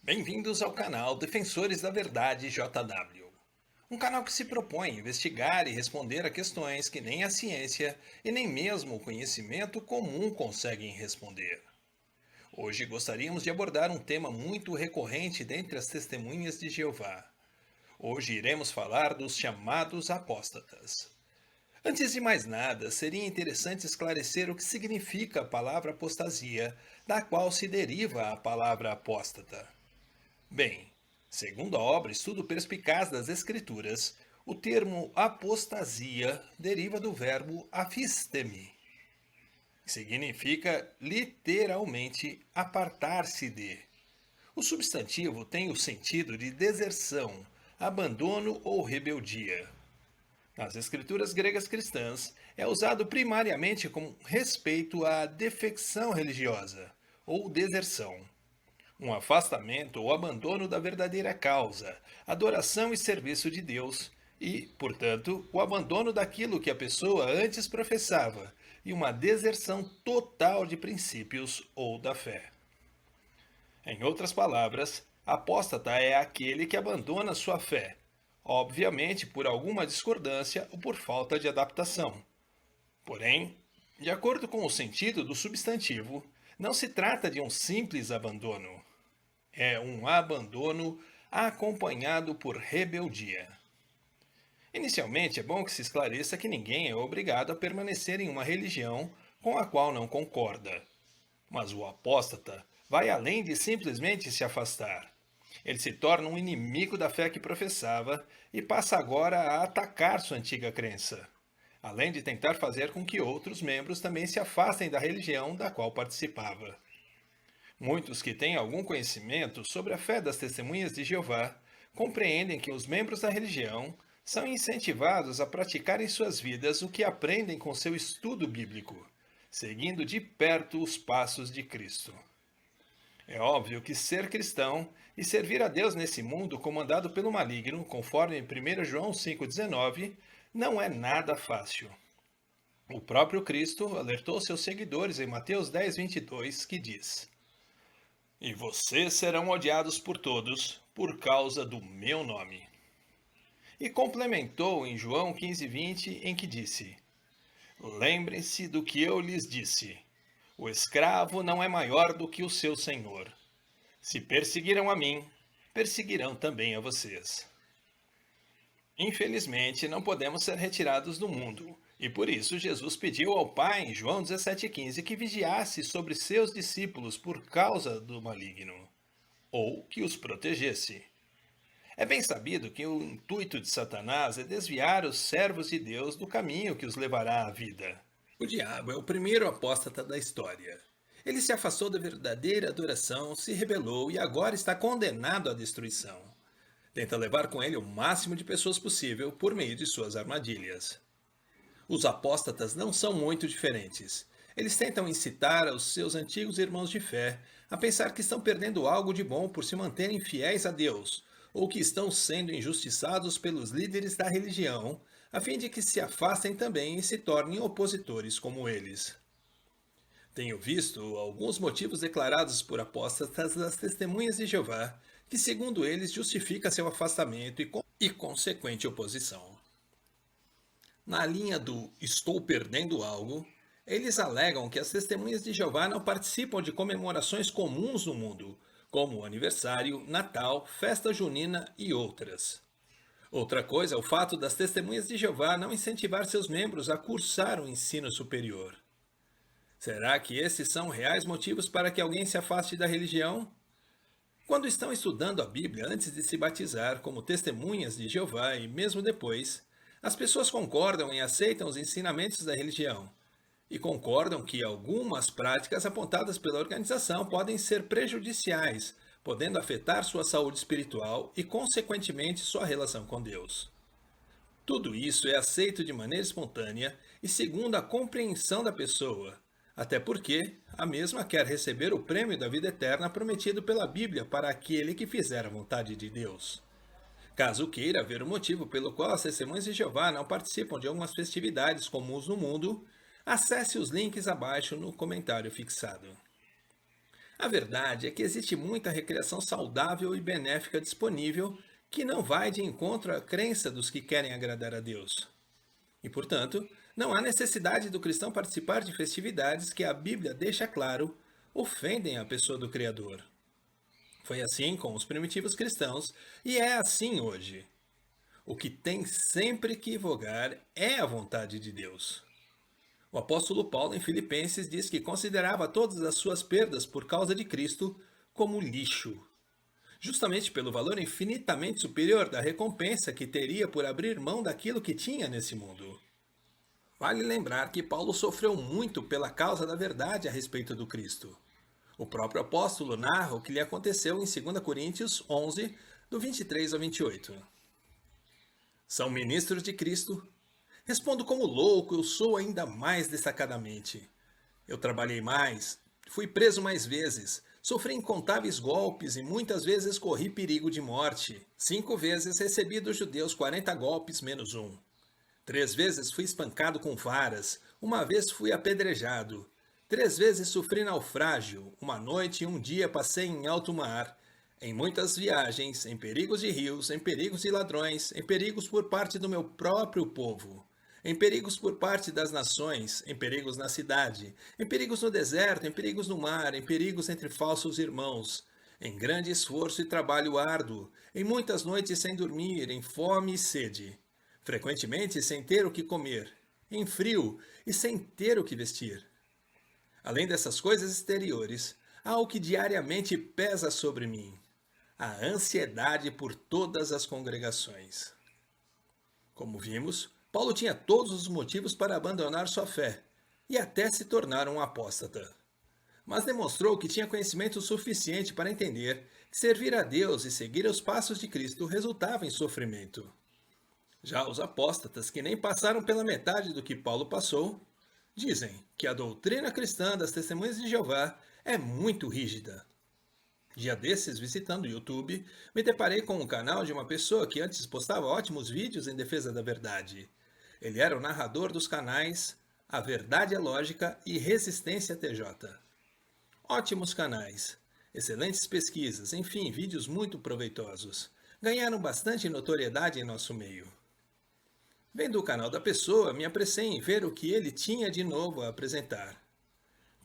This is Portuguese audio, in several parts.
Bem-vindos ao canal Defensores da Verdade JW. Um canal que se propõe a investigar e responder a questões que nem a ciência e nem mesmo o conhecimento comum conseguem responder. Hoje gostaríamos de abordar um tema muito recorrente dentre as testemunhas de Jeová. Hoje iremos falar dos chamados apóstatas. Antes de mais nada, seria interessante esclarecer o que significa a palavra apostasia, da qual se deriva a palavra apóstata. Bem, segundo a obra Estudo Perspicaz das Escrituras, o termo apostasia deriva do verbo afistemi, que significa literalmente apartar-se de. O substantivo tem o sentido de deserção, abandono ou rebeldia. Nas escrituras gregas cristãs, é usado primariamente com respeito à defecção religiosa ou deserção. Um afastamento ou abandono da verdadeira causa, adoração e serviço de Deus, e, portanto, o abandono daquilo que a pessoa antes professava, e uma deserção total de princípios ou da fé. Em outras palavras, apóstata é aquele que abandona sua fé, obviamente por alguma discordância ou por falta de adaptação. Porém, de acordo com o sentido do substantivo, não se trata de um simples abandono. É um abandono acompanhado por rebeldia. Inicialmente, é bom que se esclareça que ninguém é obrigado a permanecer em uma religião com a qual não concorda. Mas o apóstata vai além de simplesmente se afastar. Ele se torna um inimigo da fé que professava e passa agora a atacar sua antiga crença, além de tentar fazer com que outros membros também se afastem da religião da qual participava. Muitos que têm algum conhecimento sobre a fé das testemunhas de Jeová compreendem que os membros da religião são incentivados a praticar em suas vidas o que aprendem com seu estudo bíblico, seguindo de perto os passos de Cristo. É óbvio que ser cristão e servir a Deus nesse mundo comandado pelo maligno, conforme 1 João 5,19, não é nada fácil. O próprio Cristo alertou seus seguidores em Mateus 10,22, que diz: "E vocês serão odiados por todos, por causa do meu nome." E complementou em João 15,20, em que disse: "Lembrem-se do que eu lhes disse. O escravo não é maior do que o seu senhor. Se perseguiram a mim, perseguirão também a vocês." Infelizmente, não podemos ser retirados do mundo, e por isso Jesus pediu ao Pai em João 17,15 que vigiasse sobre seus discípulos por causa do maligno, ou que os protegesse. É bem sabido que o intuito de Satanás é desviar os servos de Deus do caminho que os levará à vida. O diabo é o primeiro apóstata da história. Ele se afastou da verdadeira adoração, se rebelou e agora está condenado à destruição. Tenta levar com ele o máximo de pessoas possível por meio de suas armadilhas. Os apóstatas não são muito diferentes. Eles tentam incitar os seus antigos irmãos de fé a pensar que estão perdendo algo de bom por se manterem fiéis a Deus, ou que estão sendo injustiçados pelos líderes da religião, a fim de que se afastem também e se tornem opositores como eles. Tenho visto alguns motivos declarados por apóstatas das testemunhas de Jeová, que segundo eles justifica seu afastamento e consequente oposição. Na linha do "estou perdendo algo", eles alegam que as testemunhas de Jeová não participam de comemorações comuns no mundo, como o aniversário, Natal, festa junina e outras. Outra coisa é o fato das testemunhas de Jeová não incentivar seus membros a cursar o ensino superior. Será que esses são reais motivos para que alguém se afaste da religião? Quando estão estudando a Bíblia antes de se batizar como testemunhas de Jeová e mesmo depois, as pessoas concordam e aceitam os ensinamentos da religião, e concordam que algumas práticas apontadas pela organização podem ser prejudiciais, podendo afetar sua saúde espiritual e, consequentemente, sua relação com Deus. Tudo isso é aceito de maneira espontânea e segundo a compreensão da pessoa, até porque a mesma quer receber o prêmio da vida eterna prometido pela Bíblia para aquele que fizer a vontade de Deus. Caso queira ver o motivo pelo qual as testemunhas de Jeová não participam de algumas festividades comuns no mundo, acesse os links abaixo no comentário fixado. A verdade é que existe muita recreação saudável e benéfica disponível que não vai de encontro à crença dos que querem agradar a Deus. E, portanto, não há necessidade do cristão participar de festividades que a Bíblia deixa claro ofendem a pessoa do Criador. Foi assim com os primitivos cristãos e é assim hoje. O que tem sempre que vogar é a vontade de Deus. O apóstolo Paulo, em Filipenses, diz que considerava todas as suas perdas por causa de Cristo como lixo, justamente pelo valor infinitamente superior da recompensa que teria por abrir mão daquilo que tinha nesse mundo. Vale lembrar que Paulo sofreu muito pela causa da verdade a respeito do Cristo. O próprio apóstolo narra o que lhe aconteceu em 2 Coríntios 11, do 23 ao 28. São ministros de Cristo? Respondo como louco, eu sou ainda mais destacadamente. Eu trabalhei mais, fui preso mais vezes, sofri incontáveis golpes e muitas vezes corri perigo de morte. 5 vezes recebi dos judeus 40 golpes menos um. 3 vezes fui espancado com varas, uma vez fui apedrejado. 3 vezes sofri naufrágio, uma noite e um dia passei em alto mar. Em muitas viagens, em perigos de rios, em perigos de ladrões, em perigos por parte do meu próprio povo. Em perigos por parte das nações, em perigos na cidade, em perigos no deserto, em perigos no mar, em perigos entre falsos irmãos, em grande esforço e trabalho árduo, em muitas noites sem dormir, em fome e sede, frequentemente sem ter o que comer, em frio e sem ter o que vestir. Além dessas coisas exteriores, há o que diariamente pesa sobre mim: a ansiedade por todas as congregações. Como vimos, Paulo tinha todos os motivos para abandonar sua fé e até se tornar um apóstata. Mas demonstrou que tinha conhecimento suficiente para entender que servir a Deus e seguir os passos de Cristo resultava em sofrimento. Já os apóstatas, que nem passaram pela metade do que Paulo passou, dizem que a doutrina cristã das Testemunhas de Jeová é muito rígida. Dia desses, visitando o YouTube, me deparei com um canal de uma pessoa que antes postava ótimos vídeos em defesa da verdade. Ele era o narrador dos canais A Verdade é Lógica e Resistência TJ. Ótimos canais, excelentes pesquisas, enfim, vídeos muito proveitosos. Ganharam bastante notoriedade em nosso meio. Vendo o canal da pessoa, me apressei em ver o que ele tinha de novo a apresentar.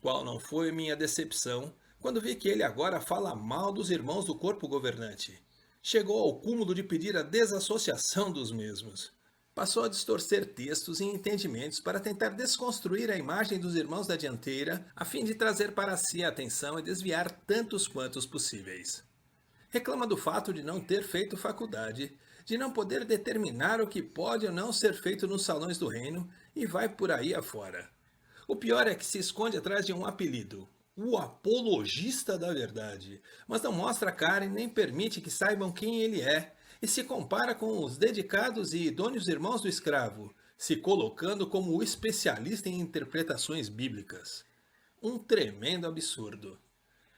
Qual não foi minha decepção quando vi que ele agora fala mal dos irmãos do corpo governante. Chegou ao cúmulo de pedir a desassociação dos mesmos. Passou a distorcer textos e entendimentos para tentar desconstruir a imagem dos irmãos da dianteira, a fim de trazer para si a atenção e desviar tantos quantos possíveis. Reclama do fato de não ter feito faculdade, de não poder determinar o que pode ou não ser feito nos salões do reino e vai por aí afora. O pior é que se esconde atrás de um apelido, o apologista da verdade, mas não mostra a cara e nem permite que saibam quem ele é, e se compara com os dedicados e idôneos irmãos do escravo, se colocando como o especialista em interpretações bíblicas. Um tremendo absurdo.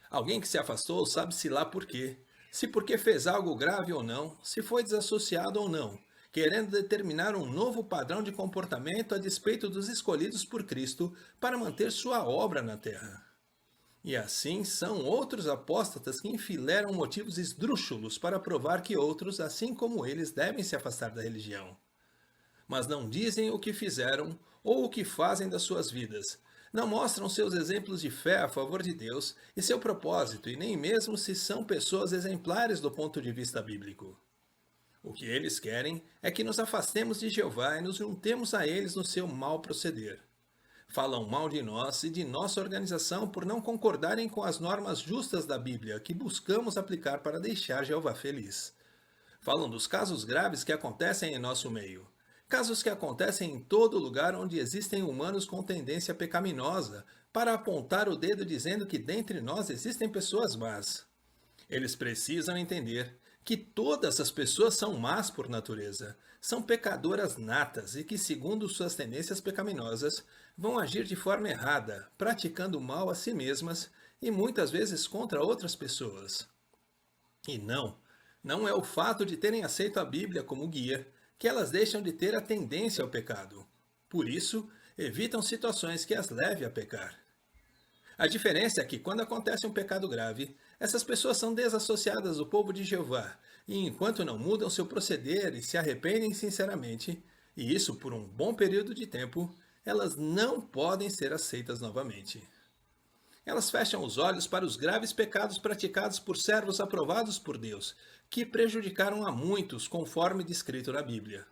Alguém que se afastou sabe-se lá por quê, se porque fez algo grave ou não, se foi desassociado ou não, querendo determinar um novo padrão de comportamento a despeito dos escolhidos por Cristo para manter sua obra na terra. E assim são outros apóstatas que enfileiram motivos esdrúxulos para provar que outros, assim como eles, devem se afastar da religião. Mas não dizem o que fizeram ou o que fazem das suas vidas. Não mostram seus exemplos de fé a favor de Deus e seu propósito, e nem mesmo se são pessoas exemplares do ponto de vista bíblico. O que eles querem é que nos afastemos de Jeová e nos juntemos a eles no seu mau proceder. Falam mal de nós e de nossa organização por não concordarem com as normas justas da Bíblia que buscamos aplicar para deixar Jeová feliz. Falam dos casos graves que acontecem em nosso meio. Casos que acontecem em todo lugar onde existem humanos com tendência pecaminosa, para apontar o dedo dizendo que dentre nós existem pessoas más. Eles precisam entender que todas as pessoas são más por natureza, são pecadoras natas e que, segundo suas tendências pecaminosas, vão agir de forma errada, praticando mal a si mesmas e muitas vezes contra outras pessoas. E não é o fato de terem aceito a Bíblia como guia que elas deixam de ter a tendência ao pecado. Por isso, evitam situações que as levem a pecar. A diferença é que quando acontece um pecado grave, essas pessoas são desassociadas do povo de Jeová, e enquanto não mudam seu proceder e se arrependem sinceramente, e isso por um bom período de tempo, elas não podem ser aceitas novamente. Elas fecham os olhos para os graves pecados praticados por servos aprovados por Deus, que prejudicaram a muitos, conforme descrito na Bíblia.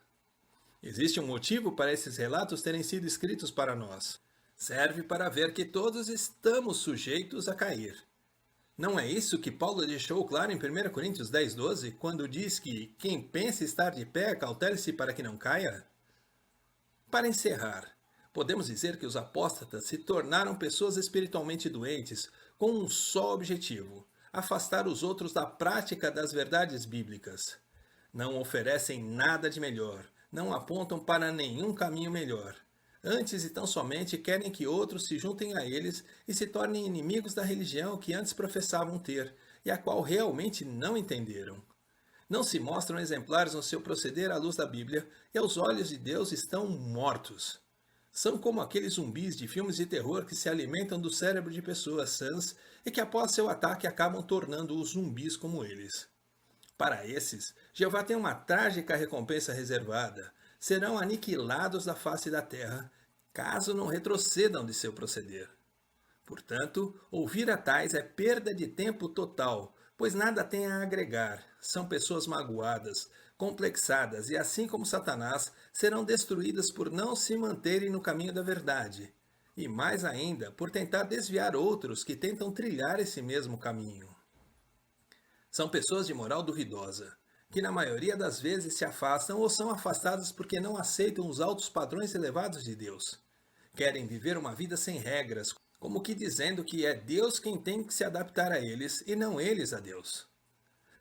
Existe um motivo para esses relatos terem sido escritos para nós. Serve para ver que todos estamos sujeitos a cair. Não é isso que Paulo deixou claro em 1 Coríntios 10:12, quando diz que quem pensa estar de pé, cautele-se para que não caia? Para encerrar, podemos dizer que os apóstatas se tornaram pessoas espiritualmente doentes com um só objetivo: afastar os outros da prática das verdades bíblicas. Não oferecem nada de melhor, não apontam para nenhum caminho melhor. Antes e tão somente querem que outros se juntem a eles e se tornem inimigos da religião que antes professavam ter e a qual realmente não entenderam. Não se mostram exemplares no seu proceder à luz da Bíblia e aos olhos de Deus estão mortos. São como aqueles zumbis de filmes de terror que se alimentam do cérebro de pessoas sãs e que após seu ataque acabam tornando-os zumbis como eles. Para esses, Jeová tem uma trágica recompensa reservada. Serão aniquilados da face da terra, caso não retrocedam de seu proceder. Portanto, ouvir a tais é perda de tempo total, pois nada têm a agregar. São pessoas magoadas, complexadas e, assim como Satanás, serão destruídas por não se manterem no caminho da verdade. E mais ainda, por tentar desviar outros que tentam trilhar esse mesmo caminho. São pessoas de moral duvidosa, que na maioria das vezes se afastam ou são afastadas porque não aceitam os altos padrões elevados de Deus. Querem viver uma vida sem regras, como que dizendo que é Deus quem tem que se adaptar a eles e não eles a Deus.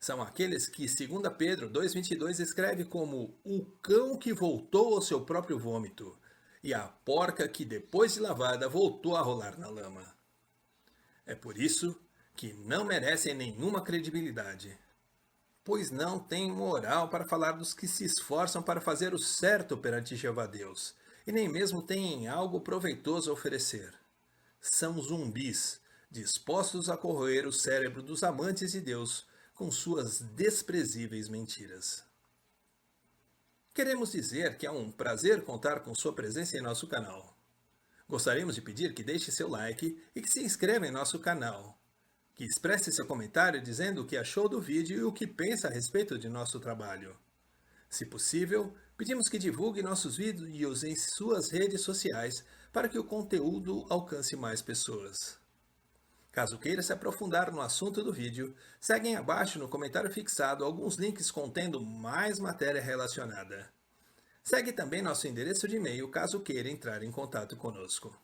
São aqueles que, segundo Pedro 2,22, escreve como o cão que voltou ao seu próprio vômito e a porca que, depois de lavada, voltou a rolar na lama. É por isso que não merecem nenhuma credibilidade, pois não têm moral para falar dos que se esforçam para fazer o certo perante Jeová Deus, e nem mesmo têm algo proveitoso a oferecer. São zumbis, dispostos a corroer o cérebro dos amantes de Deus com suas desprezíveis mentiras. Queremos dizer que é um prazer contar com sua presença em nosso canal. Gostaríamos de pedir que deixe seu like e que se inscreva em nosso canal, que expresse seu comentário dizendo o que achou do vídeo e o que pensa a respeito de nosso trabalho. Se possível, pedimos que divulgue nossos vídeos em suas redes sociais para que o conteúdo alcance mais pessoas. Caso queira se aprofundar no assunto do vídeo, seguem abaixo no comentário fixado alguns links contendo mais matéria relacionada. Segue também nosso endereço de e-mail caso queira entrar em contato conosco.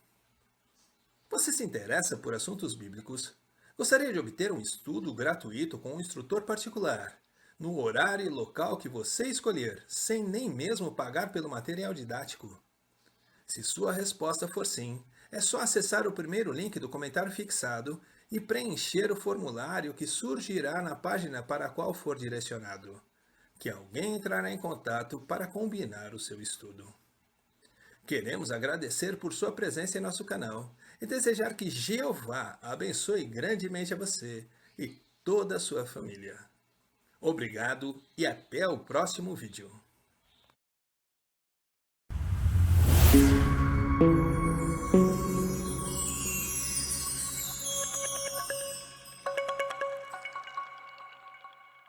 Você se interessa por assuntos bíblicos? Gostaria de obter um estudo gratuito com um instrutor particular, no horário e local que você escolher, sem nem mesmo pagar pelo material didático? Se sua resposta for sim, é só acessar o primeiro link do comentário fixado e preencher o formulário que surgirá na página para a qual for direcionado, que alguém entrará em contato para combinar o seu estudo. Queremos agradecer por sua presença em nosso canal e desejar que Jeová abençoe grandemente a você e toda a sua família. Obrigado e até o próximo vídeo.